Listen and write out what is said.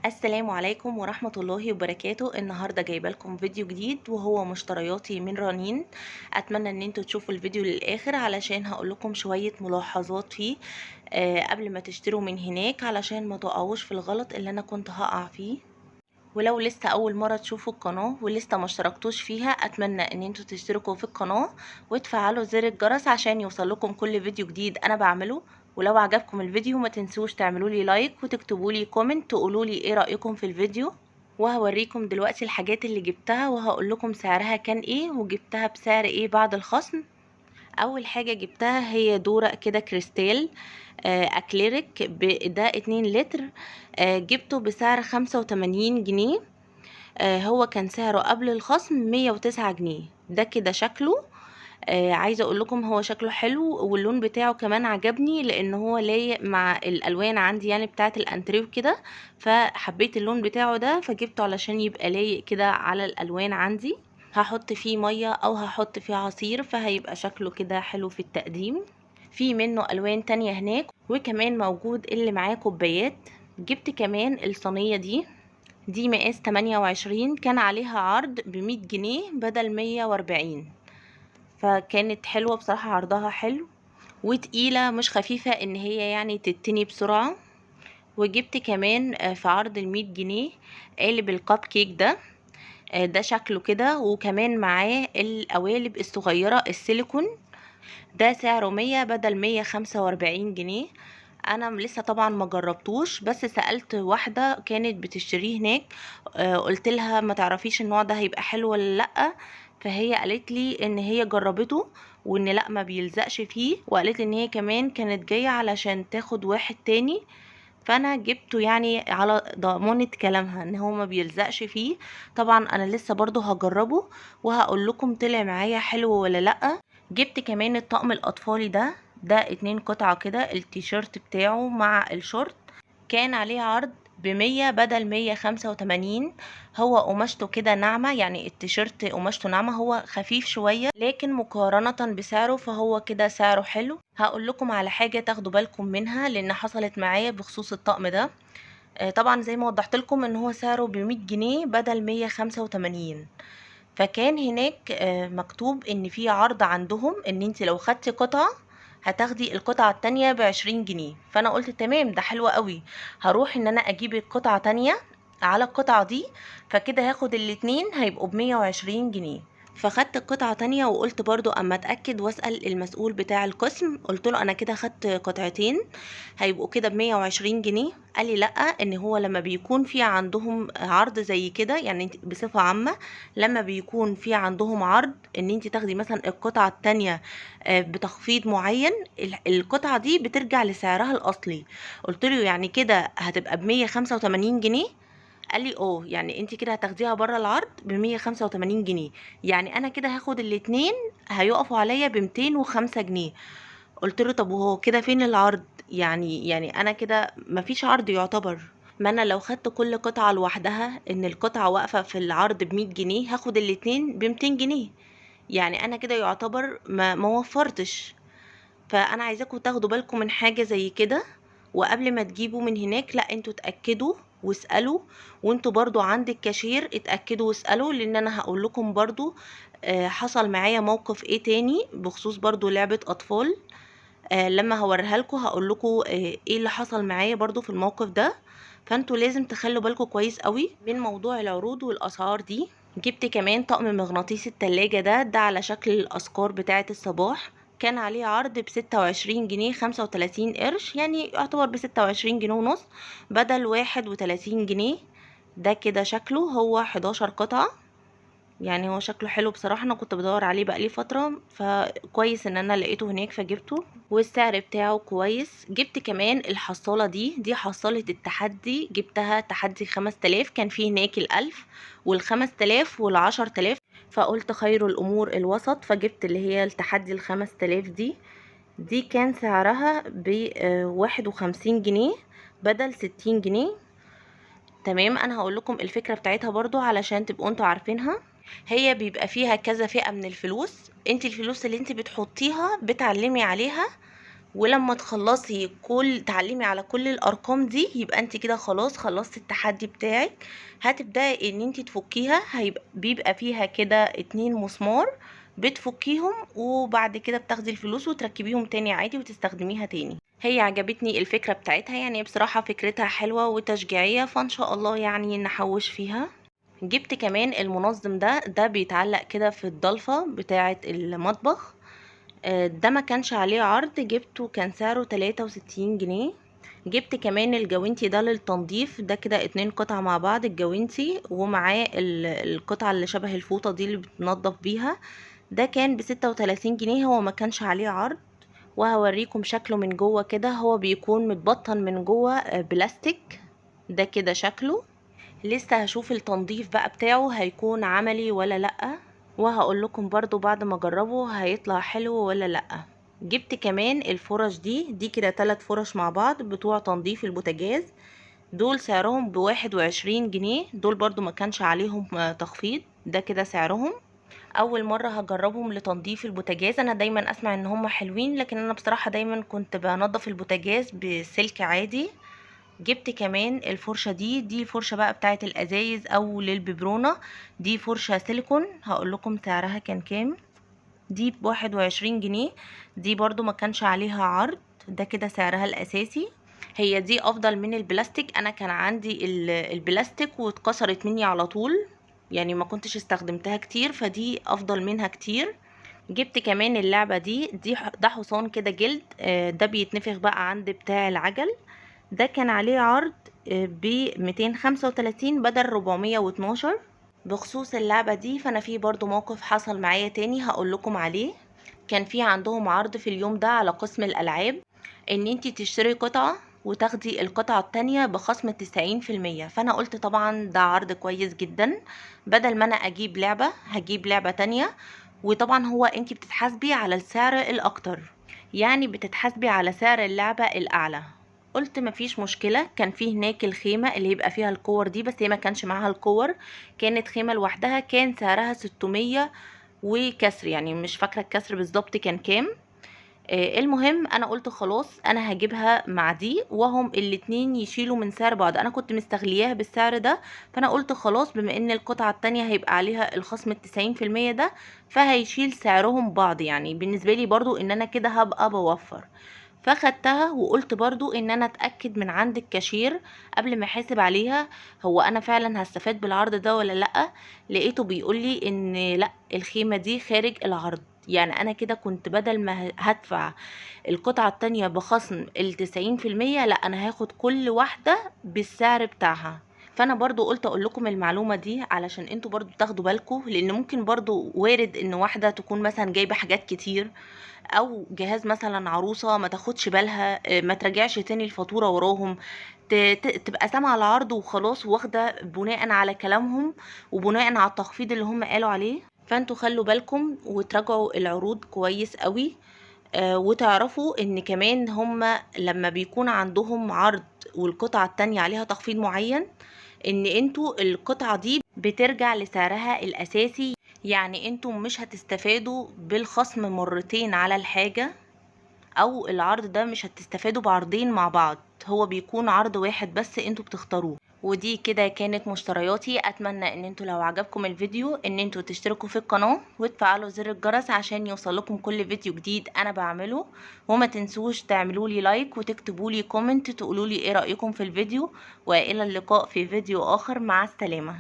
السلام عليكم ورحمة الله وبركاته. النهاردة جايبه لكم فيديو جديد وهو مشترياتي من رنين. اتمنى ان انتوا تشوفوا الفيديو للاخر علشان هقول لكم شوية ملاحظات فيه قبل ما تشتروا من هناك، علشان ما تقعوش في الغلط اللي انا كنت هقع فيه. ولو لسه اول مرة تشوفوا القناة ولسه ما اشتركتوش فيها، اتمنى ان انتوا تشتركوا في القناة وتفعلوا زر الجرس عشان يوصل لكم كل فيديو جديد انا بعمله. ولو عجبكم الفيديو ما تنسوش تعملوا لي لايك وتكتبوا لي كومنت تقولوا لي ايه رأيكم في الفيديو. وهوريكم دلوقتي الحاجات اللي جبتها وهقول لكم سعرها كان ايه وجبتها بسعر ايه بعد الخصم. اول حاجة جبتها هي دورق كده كريستال اكليريك، ده 2 لتر. جبته بسعر 85 جنيه. هو كان سعره قبل الخصم 109 جنيه. ده كده شكله. عايزه اقول لكم هو شكله حلو واللون بتاعه كمان عجبني، لان هو لايق مع الالوان عندي يعني بتاعه الانتريه كده. فحبيت اللون بتاعه ده فجبته علشان يبقى لايق كده على الالوان عندي. هحط فيه ميه او هحط فيه عصير فهيبقى شكله كده حلو في التقديم. في منه الوان تانية هناك، وكمان موجود اللي معاه كوبايات. جبت كمان الصينيه دي مقاس 28، كان عليها عرض ب100 جنيه بدل 140. فكانت حلوة بصراحة، عرضها حلو وتقيلة مش خفيفة ان هي يعني تتني بسرعة. وجبت كمان في عرض ال100 جنيه قالب الكب كيك ده. ده شكله كده، وكمان معاه القوالب الصغيرة السيليكون. ده سعره 100 بدل 145 جنيه. انا لسه طبعا ما جربتوش، بس سألت واحدة كانت بتشتريه هناك. قلت لها ما تعرفيش النوع ده هيبقى حلو ولا لا؟ فهي قالت لي ان هي جربته وان لا ما بيلزقش فيه، وقالت لي ان هي كمان كانت جاية علشان تاخد واحد تاني. فانا جبته يعني على ضمانة كلامها ان هو ما بيلزقش فيه. طبعا انا لسه برضو هجربه وهقول لكم طلع معايا حلو ولا لا. جبت كمان الطقم الاطفالي ده 2 قطعة كده، التيشيرت بتاعه مع الشورت. كان عليه عرض ب100 بدل 185. هو قماشته كده ناعمة، يعني التيشيرت قماشته ناعمة، هو خفيف شوية لكن مقارنة بسعره فهو كده سعره حلو. هقول لكم على حاجة تاخدوا بالكم منها لان حصلت معايا بخصوص الطقم ده. طبعا زي ما وضحت لكم ان هو سعره ب100 جنيه بدل 185. فكان هناك مكتوب ان في عرض عندهم ان انت لو خدتي قطعة هتاخدي القطعة التانية ب20 جنيه. فانا قلت تمام ده حلو قوي، هروح ان انا اجيب القطعة تانية على القطعة دي، فكده هاخد الاتنين هيبقوا ب120 جنيه. فخدت قطعة تانية وقلت برضو اما اتأكد واسأل المسؤول بتاع القسم، قلت له انا كده خدت قطعتين هيبقوا كده ب120 جنيه. قال لي لا، ان هو لما بيكون في عندهم عرض زي كده، يعني بصفة عامة لما بيكون في عندهم عرض ان انت تاخدي مثلا القطعة التانية بتخفيض معين، القطعة دي بترجع لسعرها الاصلي. قلت له يعني كده هتبقى ب185 جنيه؟ قال لي اه، يعني انت كده هتاخديها بره العرض ب185 جنيه، يعني انا كده هاخد الاتنين هيقفوا عليا ب205 جنيه. قلت له طب وهو كده فين العرض؟ يعني انا كده مفيش عرض يعتبر. ما انا لو خدت كل قطعة لوحدها ان القطعة واقفة في العرض ب100 جنيه هاخد الاتنين ب200 جنيه، يعني انا كده يعتبر ما وفرتش. فانا عايزاكم تاخدوا بالكم من حاجة زي كده، وقبل ما تجيبوا من هناك لا انتوا اتأكدوا واسألوا. وانتوا برضو عند الكاشير اتأكدوا واسألوا، لان انا هقول لكم برضو حصل معايا موقف ايه تاني بخصوص برضو لعبة اطفال. لما هوريها لكم هقول لكم ايه اللي حصل معايا برضو في الموقف ده. فانتوا لازم تخلوا بالكم كويس قوي من موضوع العروض والاسعار دي. جبت كمان طقم مغناطيس التلاجة ده على شكل الاذكار بتاعة الصباح. كان عليه عرض ب26 جنيه 35 قرش، يعني يعتبر ب26 جنيه ونص بدل 31 جنيه. ده كده شكله هو 11 قطعة، يعني هو شكله حلو بصراحة. انا كنت بدور عليه بقالي فترة فكويس ان انا لقيته هناك فجبته، والسعر بتاعه كويس. جبت كمان الحصالة دي حصالة التحدي، جبتها تحدي 5000، كان فيه هناك ال1000 وال5000 وال10000. فقلت خير الامور الوسط، فجبت اللي هي التحدي ال5000 دي كان سعرها ب51 جنيه بدل 60 جنيه. تمام، انا هقول لكم الفكرة بتاعتها برضو علشان تبقوا انتوا عارفينها. هي بيبقى فيها كذا فئة من الفلوس، انت الفلوس اللي انت بتحطيها بتعلمي عليها ولما تخلصي تعلمي على كل الارقام دي يبقى انت كده خلاص خلصتي التحدي بتاعك. هتبداي ان انت تفكيها، بيبقى فيها كده 2 مسمار بتفكيهم، وبعد كده بتاخدي الفلوس وتركبيهم تاني عادي وتستخدميها تاني. هي عجبتني الفكرة بتاعتها، يعني بصراحة فكرتها حلوة وتشجيعية، فان شاء الله يعني نحوش فيها. جبت كمان المنظم ده بيتعلق كده في الضلفة بتاعة المطبخ. ده ما كانش عليه عرض، جبته كان سعره 63 جنيه. جبت كمان الجوانتي ده للتنظيف، ده كده 2 قطع مع بعض، الجوانتي ومعاه القطعة اللي شبه الفوطة دي اللي بتنضف بيها. ده كان ب36 جنيه، هو ما كانش عليه عرض. وهوريكم شكله من جوه كده، هو بيكون متبطن من جوه بلاستيك. ده كده شكله. لسه هشوف التنظيف بقى بتاعه هيكون عملي ولا لأ، وهقول لكم برضو بعد ما اجربه هيطلع حلو ولا لأ. جبت كمان الفرش دي كده 3 فرش مع بعض بتوع تنظيف البوتاجاز. دول سعرهم ب21 جنيه، دول برضو ما كانش عليهم تخفيض. ده كده سعرهم. اول مرة هجربهم لتنظيف البوتاجاز. انا دايما اسمع ان هم حلوين، لكن انا بصراحة دايما كنت بنضف البوتاجاز بسلك عادي. جبت كمان الفرشة دي فرشة بقى بتاعة الازايز او للببرونة. دي فرشة سيليكون، هقول لكم سعرها كان كام. دي ب21 جنيه، دي برضو ما كانش عليها عرض. ده كده سعرها الاساسي. هي دي افضل من البلاستيك، انا كان عندي البلاستيك واتكسرت مني على طول، يعني ما كنتش استخدمتها كتير، فدي افضل منها كتير. جبت كمان اللعبة ده حصان كده جلد، ده بيتنفخ بقى عند بتاع العجل. ده كان عليه عرض ب235 بدل 412. بخصوص اللعبة دي فانا في برضو موقف حصل معايا تاني هقول لكم عليه. كان في عندهم عرض في اليوم ده على قسم الالعاب، ان انتي تشتري قطعة وتاخدي القطعة التانية بخصم 90%. فانا قلت طبعا ده عرض كويس جدا، بدل ما انا اجيب لعبة هجيب لعبة تانية. وطبعا هو انتي بتتحاسبي على السعر الاكتر، يعني بتتحاسبي على سعر اللعبة الاعلى. قلت مفيش مشكلة. كان في هناك الخيمة اللي يبقى فيها الكور دي، بس هي ما كانش معاها الكور، كانت خيمة لوحدها، كان سعرها 600 وكسر، يعني مش فاكرة الكسر بالظبط كان كام. المهم انا قلت خلاص انا هجيبها مع دي، وهم الاتنين يشيلوا من سعر بعض. انا كنت مستغلياها بالسعر ده، فانا قلت خلاص بما ان القطعة التانية هيبقى عليها الخصم 90% ده، فهيشيل سعرهم بعض، يعني بالنسبة لي برضو ان انا كده هبقى بوفر. فاخدتها وقلت برضو ان انا اتأكد من عند الكاشير قبل ما احاسب عليها، هو انا فعلا هستفاد بالعرض ده ولا لأ. لقيته بيقولي ان لأ، الخيمة دي خارج العرض. يعني انا كده كنت بدل ما هدفع القطعة التانية بخصم 90%، لا انا هاخد كل واحدة بالسعر بتاعها. فانا برضو قلت اقول لكم المعلومة دي علشان انتوا برضو تاخدوا بالكم، لان ممكن برضو وارد ان واحدة تكون مثلا جايبة حاجات كتير، او جهاز مثلا عروسة ما تاخدش بالها، ما تراجعش تاني الفاتورة وراهم، تبقى سامعة العرض وخلاص واخدة بناء على كلامهم وبناء على التخفيض اللي هم قالوا عليه. فانتوا خلوا بالكم وتراجعوا العروض كويس قوي. وتعرفوا ان كمان هم لما بيكون عندهم عرض والقطعة التانية عليها تخفيض معين، ان انتوا القطعة دي بترجع لسعرها الاساسي، يعني انتوا مش هتستفادوا بالخصم مرتين على الحاجة، او العرض ده مش هتستفادوا بعرضين مع بعض، هو بيكون عرض واحد بس انتوا بتختاروه. ودي كده كانت مشترياتي. اتمنى ان انتوا لو عجبكم الفيديو ان انتوا تشتركوا في القناة وتفعلوا زر الجرس عشان يوصلكم كل فيديو جديد انا بعمله. وما تنسوش تعملوا لي لايك وتكتبوا لي كومنت تقولوا لي ايه رأيكم في الفيديو. والى اللقاء في فيديو اخر، مع السلامة.